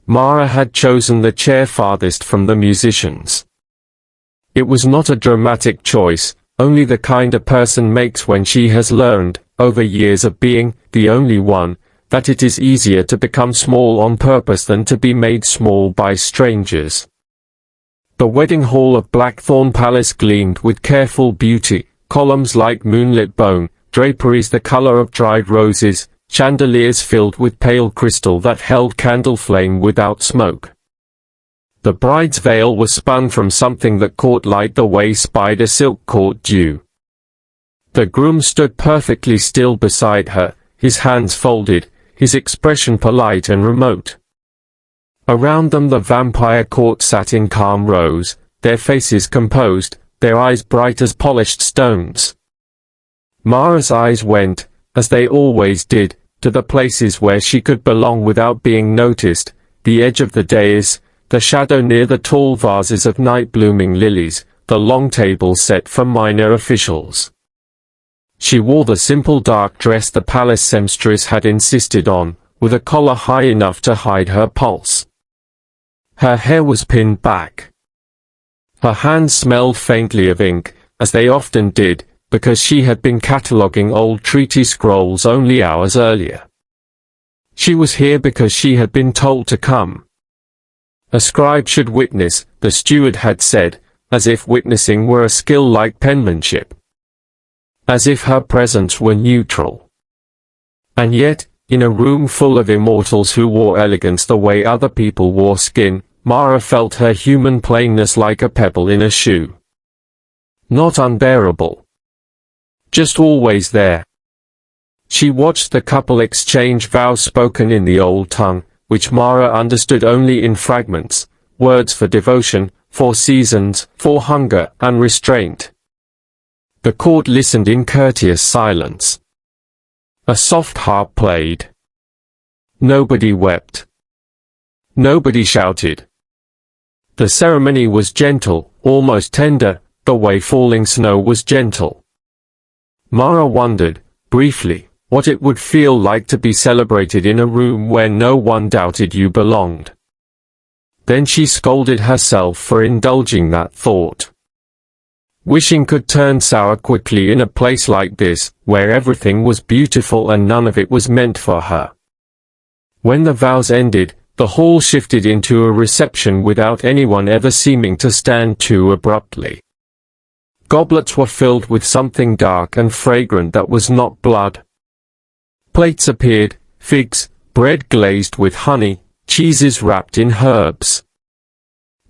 Mara had chosen the chair farthest from the musicians. It was not a dramatic choice, only the kind a person makes when she has learned, over years of being the only one, that it is easier to become small on purpose than to be made small by strangers. The wedding hall of Blackthorne Palace gleamed with careful beauty, columns like moonlit bone, draperies the color of dried roses, chandeliers filled with pale crystal that held candle flame without smoke. The bride's veil was spun from something that caught light the way spider silk caught dew. The groom stood perfectly still beside her, his hands folded, his expression polite and remote. Around them the vampire court sat in calm rows, their faces composed, their eyes bright as polished stones. Mara's eyes went, as they always did, to the places where she could belong without being noticed, the edge of the dais, the shadow near the tall vases of night-blooming lilies, the long table set for minor officials. She wore the simple dark dress the palace seamstress had insisted on, with a collar high enough to hide her pulse. Her hair was pinned back. Her hands smelled faintly of ink, as they often did, because she had been cataloguing old treaty scrolls only hours earlier. She was here because she had been told to come. A scribe should witness, the steward had said, as if witnessing were a skill like penmanship. As if her presence were neutral. And yet, in a room full of immortals who wore elegance the way other people wore skin, Mara felt her human plainness like a pebble in a shoe. Not unbearable. Just always there. She watched the couple exchange vows spoken in the old tongue, which Mara understood only in fragments, words for devotion, for seasons, for hunger and restraint. The court listened in courteous silence. A soft harp played. Nobody wept. Nobody shouted. The ceremony was gentle, almost tender, the way falling snow was gentle. Mara wondered, briefly, what it would feel like to be celebrated in a room where no one doubted you belonged. Then she scolded herself for indulging that thought. Wishing could turn sour quickly in a place like this, where everything was beautiful and none of it was meant for her. When the vows ended, the hall shifted into a reception without anyone ever seeming to stand too abruptly. Goblets were filled with something dark and fragrant that was not blood. Plates appeared, figs, bread glazed with honey, cheeses wrapped in herbs.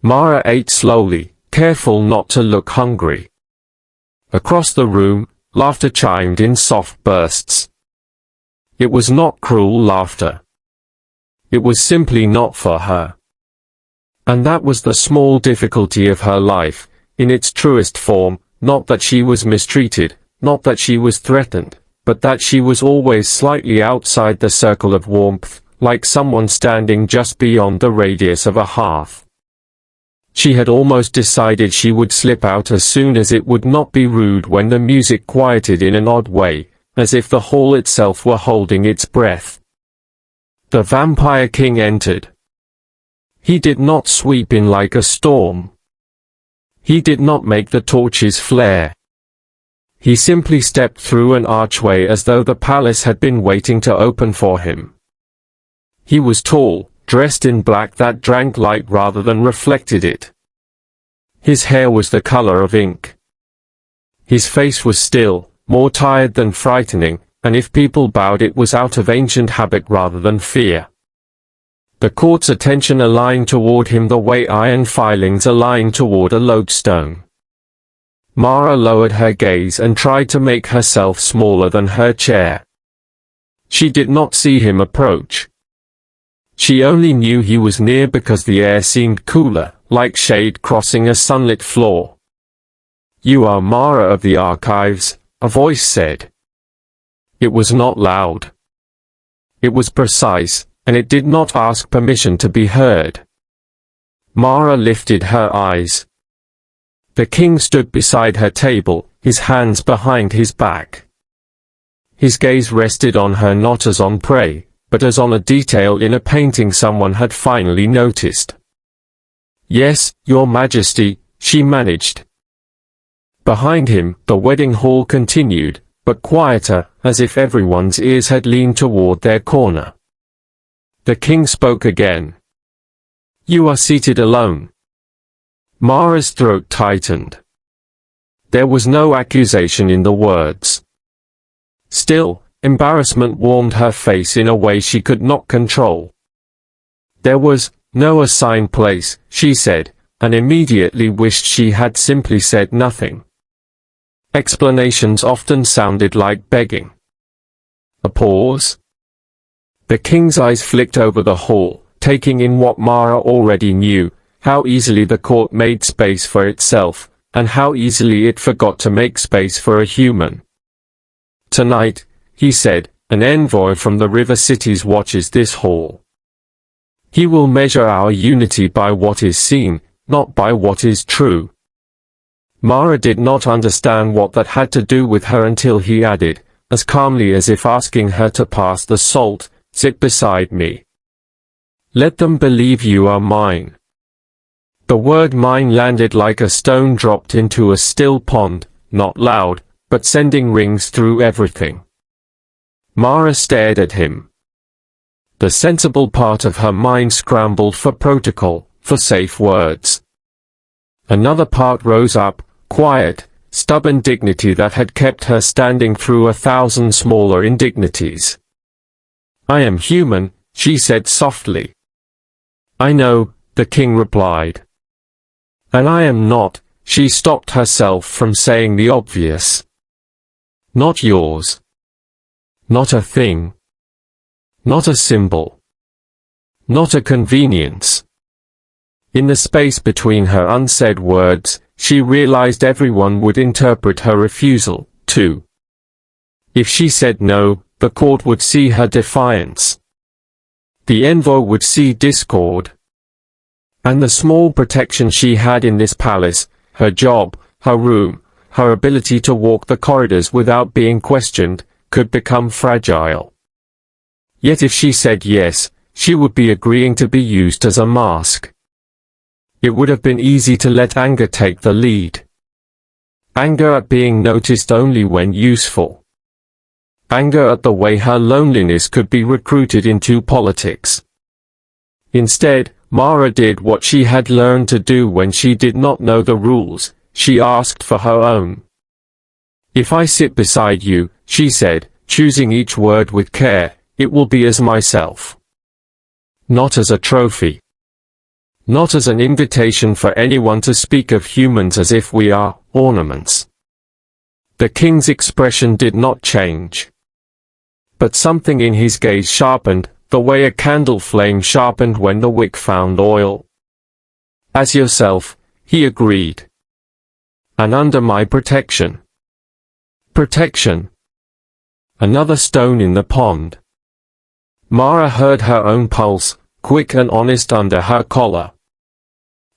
Mara ate slowly, careful not to look hungry. Across the room, laughter chimed in soft bursts. It was not cruel laughter. It was simply not for her. And that was the small difficulty of her life, in its truest form, not that she was mistreated, not that she was threatened, but that she was always slightly outside the circle of warmth, like someone standing just beyond the radius of a hearth. She had almost decided she would slip out as soon as it would not be rude when the music quieted in an odd way, as if the hall itself were holding its breath. The vampire king entered. He did not sweep in like a storm. He did not make the torches flare. He simply stepped through an archway as though the palace had been waiting to open for him. He was tall, dressed in black that drank light rather than reflected it. His hair was the color of ink. His face was still, more tired than frightening, and if people bowed it was out of ancient habit rather than fear. The court's attention aligned toward him the way iron filings align toward a lodestone. Mara lowered her gaze and tried to make herself smaller than her chair. She did not see him approach. She only knew he was near because the air seemed cooler, like shade crossing a sunlit floor. "You are Mara of the archives," a voice said. It was not loud. It was precise, and it did not ask permission to be heard. Mara lifted her eyes. The king stood beside her table, his hands behind his back. His gaze rested on her not as on prey, but as on a detail in a painting someone had finally noticed. "Yes, Your Majesty," she managed. Behind him, the wedding hall continued, but quieter, as if everyone's ears had leaned toward their corner. The king spoke again. "You are seated alone." Mara's throat tightened. There was no accusation in the words. Still, embarrassment warmed her face in a way she could not control. "There was no assigned place," she said, and immediately wished she had simply said nothing. Explanations often sounded like begging. A pause. The king's eyes flicked over the hall, taking in what Mara already knew, how easily the court made space for itself, and how easily it forgot to make space for a human. "Tonight," he said, "an envoy from the river cities watches this hall. He will measure our unity by what is seen, not by what is true." Mara did not understand what that had to do with her until he added, as calmly as if asking her to pass the salt, "Sit beside me. Let them believe you are mine." The word mine landed like a stone dropped into a still pond, not loud, but sending rings through everything. Mara stared at him. The sensible part of her mind scrambled for protocol, for safe words. Another part rose up, quiet, stubborn dignity that had kept her standing through 1,000 smaller indignities. "I am human," she said softly. "I know," the king replied. "And I am not," she stopped herself from saying the obvious. "Not yours. Not a thing. Not a symbol. Not a convenience." In the space between her unsaid words, she realized everyone would interpret her refusal, too. If she said no, the court would see her defiance. The envoy would see discord. And the small protection she had in this palace, her job, her room, her ability to walk the corridors without being questioned, could become fragile. Yet if she said yes, she would be agreeing to be used as a mask. It would have been easy to let anger take the lead. Anger at being noticed only when useful. Anger at the way her loneliness could be recruited into politics. Instead, Mara did what she had learned to do when she did not know the rules. She asked for her own. "If I sit beside you," she said, choosing each word with care, "it will be as myself. Not as a trophy. Not as an invitation for anyone to speak of humans as if we are ornaments." The king's expression did not change. But something in his gaze sharpened, the way a candle flame sharpened when the wick found oil. "As yourself," he agreed. "And under my protection." Protection. Another stone in the pond. Mara heard her own pulse, quick and honest under her collar.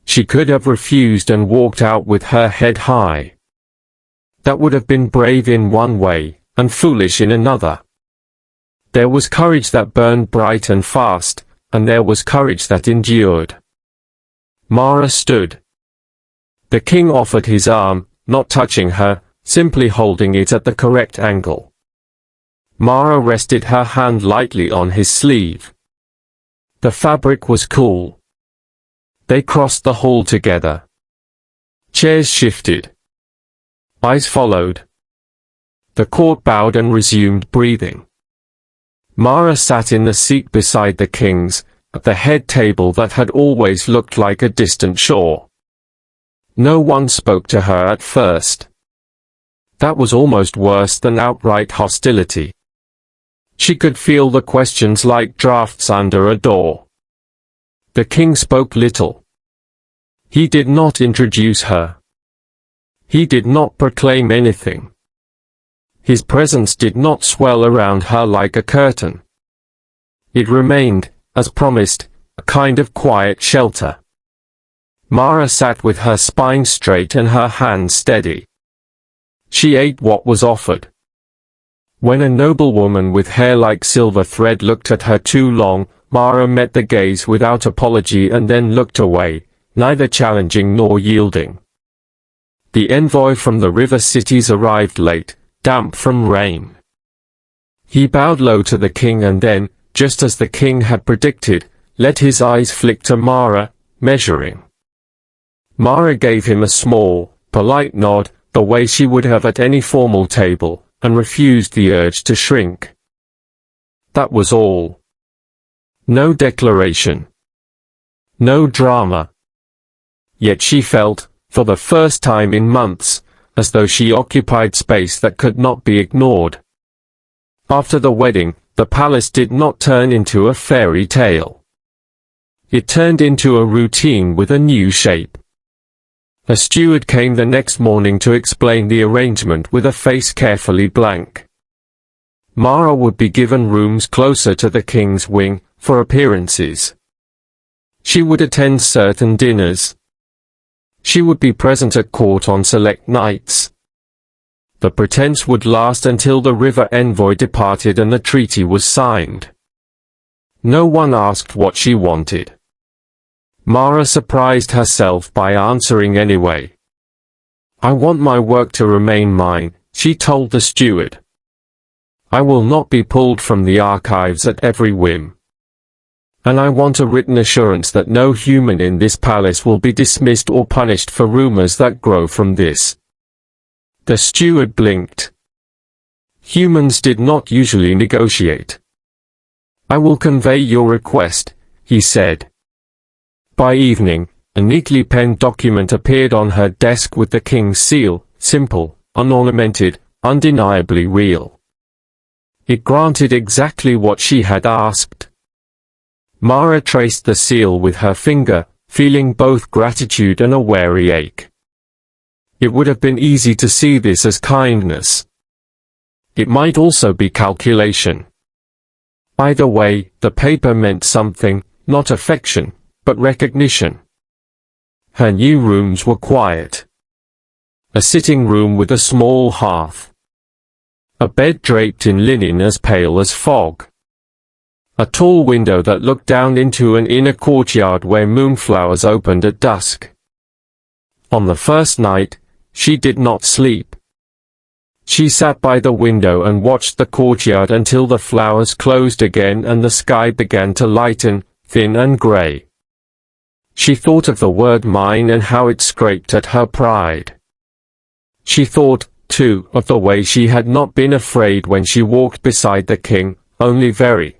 She could have refused and walked out with her head high. That would have been brave in one way, and foolish in another. There was courage that burned bright and fast, and there was courage that endured. Mara stood. The king offered his arm, not touching her, simply holding it at the correct angle. Mara rested her hand lightly on his sleeve. The fabric was cool. They crossed the hall together. Chairs shifted. Eyes followed. The court bowed and resumed breathing. Mara sat in the seat beside the king's, at the head table that had always looked like a distant shore. No one spoke to her at first. That was almost worse than outright hostility. She could feel the questions like drafts under a door. The king spoke little. He did not introduce her. He did not proclaim anything. His presence did not swell around her like a curtain. It remained, as promised, a kind of quiet shelter. Mara sat with her spine straight and her hands steady. She ate what was offered. When a noblewoman with hair like silver thread looked at her too long, Mara met the gaze without apology and then looked away, neither challenging nor yielding. The envoy from the river cities arrived late, damp from rain. He bowed low to the king and then, just as the king had predicted, let his eyes flick to Mara, measuring. Mara gave him a small, polite nod, the way she would have at any formal table, and refused the urge to shrink. That was all. No declaration. No drama. Yet she felt, for the first time in months, as though she occupied space that could not be ignored. After the wedding, the palace did not turn into a fairy tale. It turned into a routine with a new shape. A steward came the next morning to explain the arrangement with a face carefully blank. Mara would be given rooms closer to the king's wing, for appearances. She would attend certain dinners. She would be present at court on select nights. The pretense would last until the river envoy departed and the treaty was signed. No one asked what she wanted. Mara surprised herself by answering anyway. "I want my work to remain mine," she told the steward. "I will not be pulled from the archives at every whim. And I want a written assurance that no human in this palace will be dismissed or punished for rumors that grow from this." The steward blinked. Humans did not usually negotiate. "I will convey your request," he said. By evening, a neatly penned document appeared on her desk with the king's seal, simple, unornamented, undeniably real. It granted exactly what she had asked. Mara traced the seal with her finger, feeling both gratitude and a wary ache. It would have been easy to see this as kindness. It might also be calculation. Either way, the paper meant something, not affection, but recognition. Her new rooms were quiet. A sitting room with a small hearth. A bed draped in linen as pale as fog. A tall window that looked down into an inner courtyard where moonflowers opened at dusk. On the first night, she did not sleep. She sat by the window and watched the courtyard until the flowers closed again and the sky began to lighten, thin and grey. She thought of the word mine and how it scraped at her pride. She thought, too, of the way she had not been afraid when she walked beside the king, only very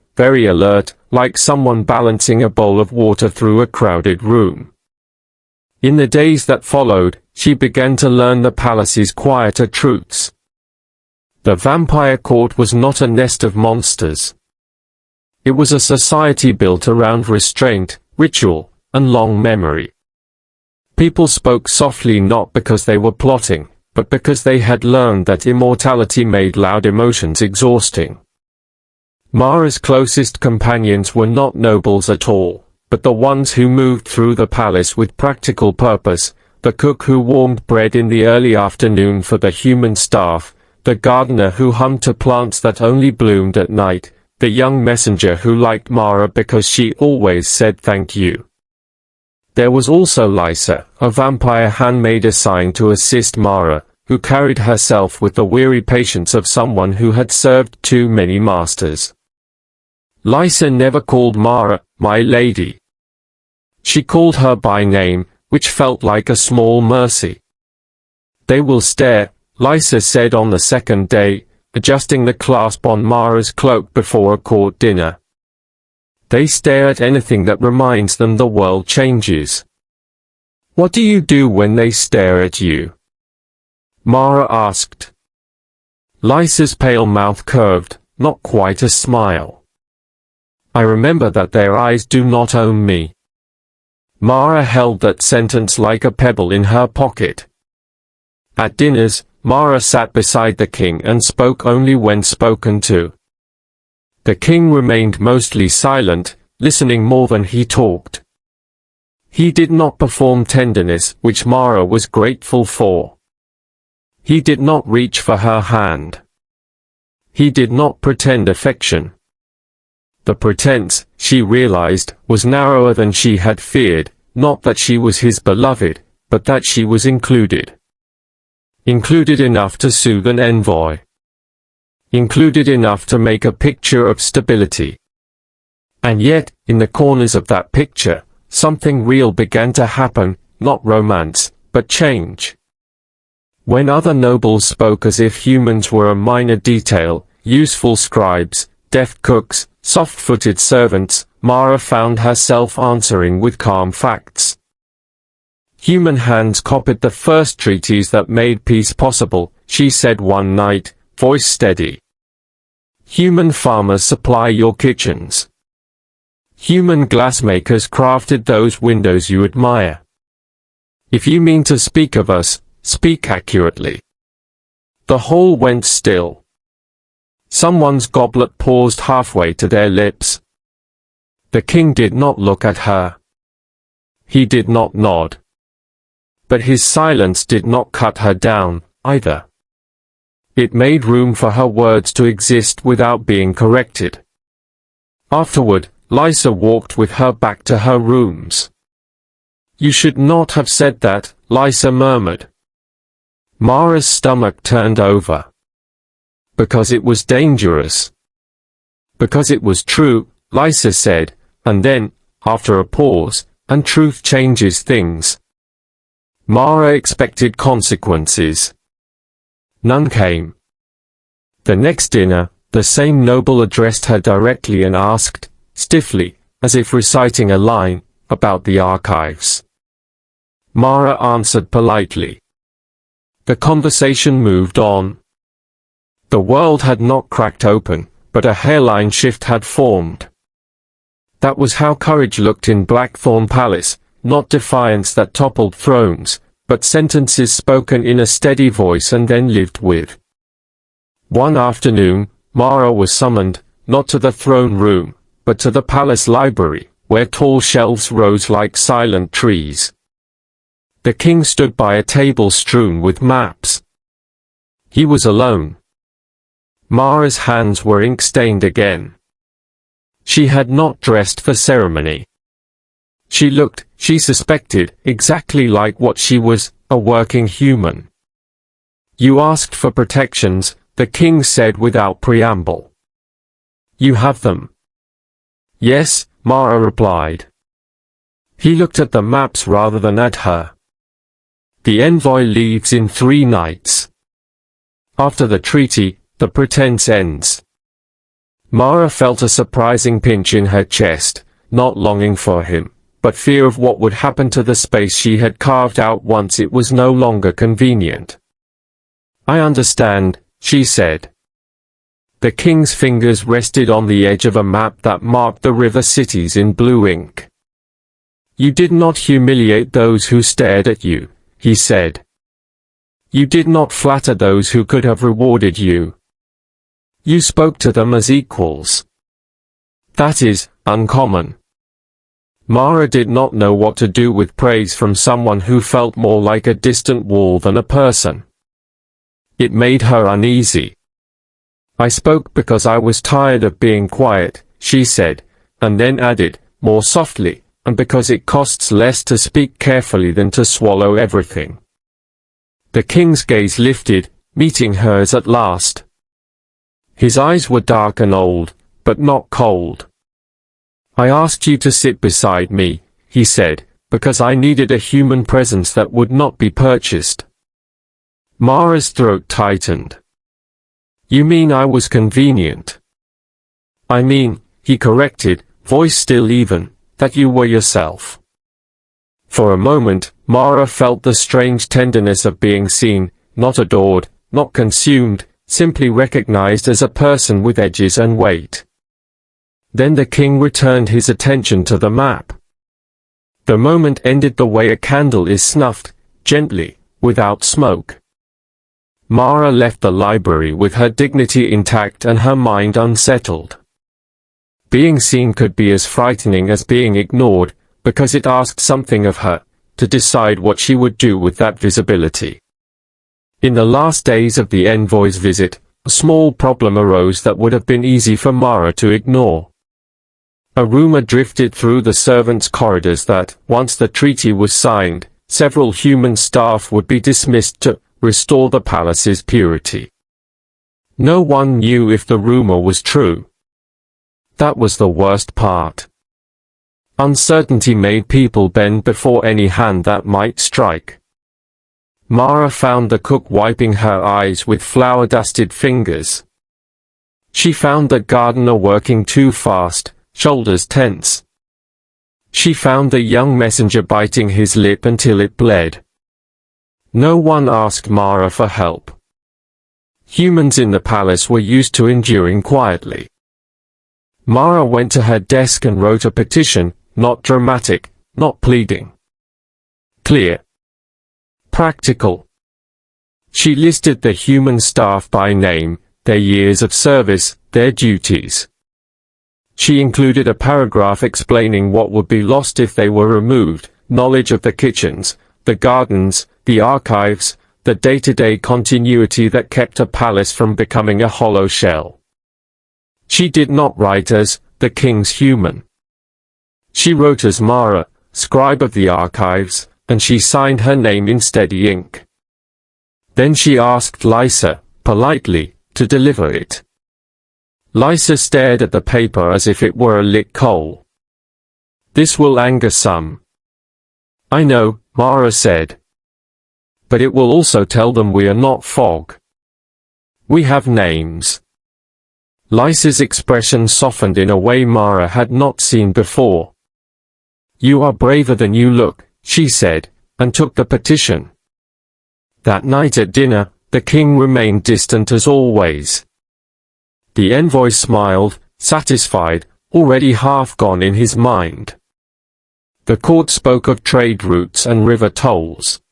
alert, like someone balancing a bowl of water through a crowded room. In the days that followed, she began to learn the palace's quieter truths. The vampire court was not a nest of monsters. It was a society built around restraint, ritual, and long memory. People spoke softly not because they were plotting, but because they had learned that immortality made loud emotions exhausting. Mara's closest companions were not nobles at all, but the ones who moved through the palace with practical purpose, the cook who warmed bread in the early afternoon for the human staff, the gardener who hummed to plants that only bloomed at night, the young messenger who liked Mara because she always said thank you. There was also Lysa, a vampire handmaid assigned to assist Mara, who carried herself with the weary patience of someone who had served too many masters. Lysa never called Mara, "my lady." She called her by name, which felt like a small mercy. "They will stare," Lysa said on the second day, adjusting the clasp on Mara's cloak before a court dinner. "They stare at anything that reminds them the world changes." "What do you do when they stare at you?" Mara asked. Lysa's pale mouth curved, not quite a smile. "I remember that their eyes do not own me." Mara held that sentence like a pebble in her pocket. At dinners, Mara sat beside the king and spoke only when spoken to. The king remained mostly silent, listening more than he talked. He did not perform tenderness, which Mara was grateful for. He did not reach for her hand. He did not pretend affection. The pretense, she realized, was narrower than she had feared, not that she was his beloved, but that she was included. Included enough to soothe an envoy. Included enough to make a picture of stability. And yet, in the corners of that picture, something real began to happen, not romance, but change. When other nobles spoke as if humans were a minor detail, useful scribes, deft cooks, soft-footed servants, Mara found herself answering with calm facts. Human hands copied the first treaties that made peace possible, she said one night, voice steady. Human farmers supply your kitchens. Human glassmakers crafted those windows you admire. If you mean to speak of us, speak accurately. The hall went still. Someone's goblet paused halfway to their lips. The king did not look at her. He did not nod. But his silence did not cut her down, either. It made room for her words to exist without being corrected. Afterward, Lysa walked with her back to her rooms. You should not have said that, Lysa murmured. Mara's stomach turned over. Because it was dangerous. Because it was true, Lysa said, and then, after a pause, and truth changes things. Mara expected consequences. None came. The next dinner, the same noble addressed her directly and asked, stiffly, as if reciting a line, about the archives. Mara answered politely. The conversation moved on. The world had not cracked open, but a hairline shift had formed. That was how courage looked in Blackthorne Palace, not defiance that toppled thrones, but sentences spoken in a steady voice and then lived with. One afternoon, Mara was summoned, not to the throne room, but to the palace library, where tall shelves rose like silent trees. The king stood by a table strewn with maps. He was alone. Mara's hands were ink-stained again. She had not dressed for ceremony. She looked, she suspected, exactly like what she was, a working human. You asked for protections, the king said without preamble. You have them. Yes, Mara replied. He looked at the maps rather than at her. The envoy leaves in 3 nights. After the treaty, the pretense ends. Mara felt a surprising pinch in her chest, not longing for him, but fear of what would happen to the space she had carved out once it was no longer convenient. I understand, she said. The king's fingers rested on the edge of a map that marked the river cities in blue ink. You did not humiliate those who stared at you, he said. You did not flatter those who could have rewarded you. You spoke to them as equals. That is uncommon. Mara did not know what to do with praise from someone who felt more like a distant wall than a person. It made her uneasy. I spoke because I was tired of being quiet, she said, and then added, more softly, and because it costs less to speak carefully than to swallow everything. The king's gaze lifted, meeting hers at last. His eyes were dark and old, but not cold. I asked you to sit beside me, he said, because I needed a human presence that would not be purchased. Mara's throat tightened. You mean I was convenient? I mean, he corrected, voice still even, that you were yourself. For a moment, Mara felt the strange tenderness of being seen, not adored, not consumed, simply recognized as a person with edges and weight. Then the king returned his attention to the map. The moment ended the way a candle is snuffed, gently, without smoke. Mara left the library with her dignity intact and her mind unsettled. Being seen could be as frightening as being ignored, because it asked something of her, to decide what she would do with that visibility. In the last days of the envoy's visit, a small problem arose that would have been easy for Mara to ignore. A rumor drifted through the servants' corridors that, once the treaty was signed, several human staff would be dismissed to restore the palace's purity. No one knew if the rumor was true. That was the worst part. Uncertainty made people bend before any hand that might strike. Mara found the cook wiping her eyes with flour-dusted fingers. She found the gardener working too fast, shoulders tense. She found the young messenger biting his lip until it bled. No one asked Mara for help. Humans in the palace were used to enduring quietly. Mara went to her desk and wrote a petition, not dramatic, not pleading. Clear. Practical. She listed the human staff by name, their years of service, their duties. She included a paragraph explaining what would be lost if they were removed: knowledge of the kitchens, the gardens, the archives, the day-to-day continuity that kept a palace from becoming a hollow shell. She did not write as the king's human. She wrote as Mara, scribe of the archives, and she signed her name in steady ink. Then she asked Lysa, politely, to deliver it. Lysa stared at the paper as if it were a lit coal. "This will anger some." "I know," Mara said. "But it will also tell them we are not fog. We have names." Lysa's expression softened in a way Mara had not seen before. "You are braver than you look," she said, and took the petition. That night at dinner, the king remained distant as always. The envoy smiled, satisfied, already half gone in his mind. The court spoke of trade routes and river tolls.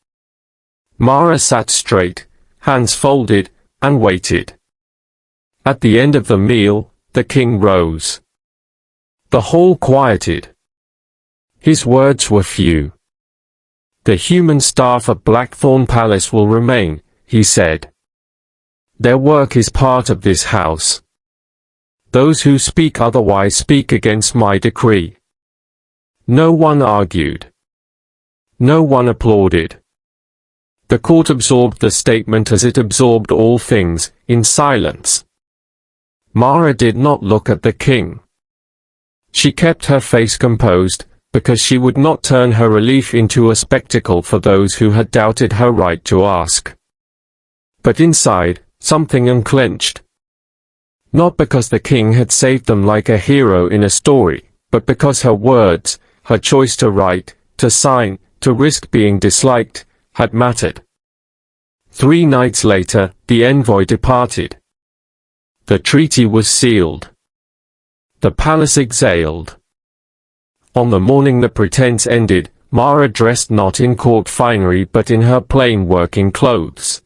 Mara sat straight, hands folded, and waited. At the end of the meal, the king rose. The hall quieted. His words were few. "The human staff at Blackthorne Palace will remain," he said. "Their work is part of this house. Those who speak otherwise speak against my decree." No one argued. No one applauded. The court absorbed the statement as it absorbed all things, in silence. Mara did not look at the king. She kept her face composed, because she would not turn her relief into a spectacle for those who had doubted her right to ask. But inside, something unclenched. Not because the king had saved them like a hero in a story, but because her words, her choice to write, to sign, to risk being disliked, had mattered. 3 nights later, the envoy departed. The treaty was sealed. The palace exhaled. On the morning the pretense ended, Mara dressed not in court finery but in her plain working clothes.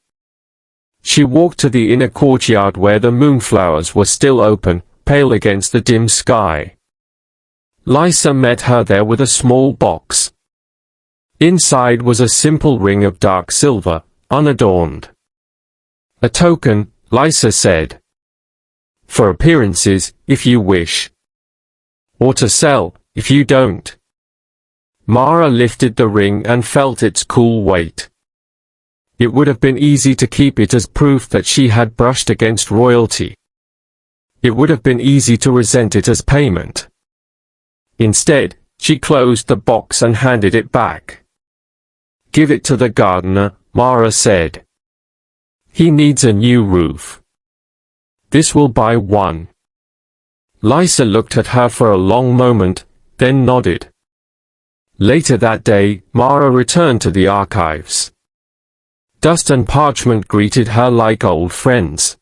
She walked to the inner courtyard where the moonflowers were still open, pale against the dim sky. Lysa met her there with a small box. Inside was a simple ring of dark silver, unadorned. "A token," Lysa said. "For appearances, if you wish. Or to sell, if you don't." Mara lifted the ring and felt its cool weight. It would have been easy to keep it as proof that she had brushed against royalty. It would have been easy to resent it as payment. Instead, she closed the box and handed it back. "Give it to the gardener," Mara said. "He needs a new roof. This will buy one." Lysa looked at her for a long moment, then nodded. Later that day, Mara returned to the archives. Dust and parchment greeted her like old friends.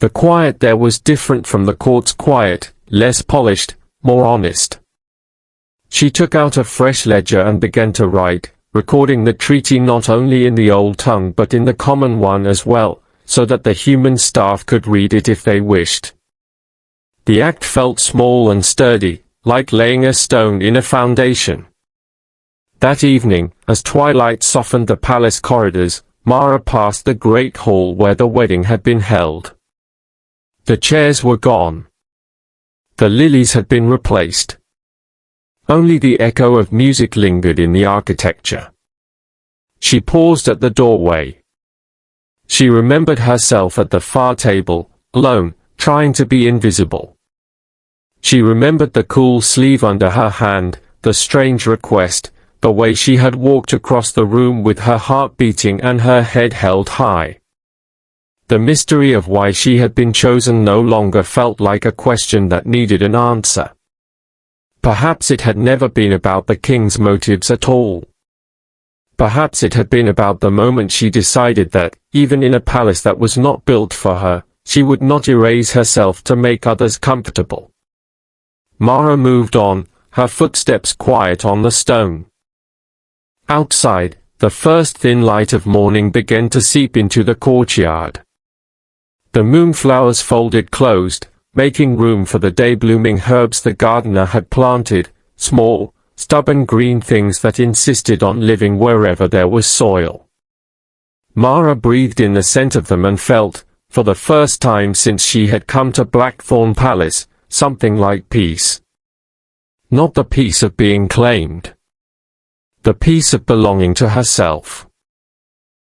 The quiet there was different from the court's quiet, less polished, more honest. She took out a fresh ledger and began to write, recording the treaty not only in the old tongue but in the common one as well, so that the human staff could read it if they wished. The act felt small and sturdy, like laying a stone in a foundation. That evening, as twilight softened the palace corridors, Mara passed the great hall where the wedding had been held. The chairs were gone. The lilies had been replaced. Only the echo of music lingered in the architecture. She paused at the doorway. She remembered herself at the far table, alone, trying to be invisible. She remembered the cool sleeve under her hand, the strange request, the way she had walked across the room with her heart beating and her head held high. The mystery of why she had been chosen no longer felt like a question that needed an answer. Perhaps it had never been about the king's motives at all. Perhaps it had been about the moment she decided that, even in a palace that was not built for her, she would not erase herself to make others comfortable. Mara moved on, her footsteps quiet on the stone. Outside, the first thin light of morning began to seep into the courtyard. The moonflowers folded closed, making room for the day-blooming herbs the gardener had planted, small, stubborn green things that insisted on living wherever there was soil. Mara breathed in the scent of them and felt, for the first time since she had come to Blackthorne Palace, something like peace. Not the peace of being claimed. The peace of belonging to herself.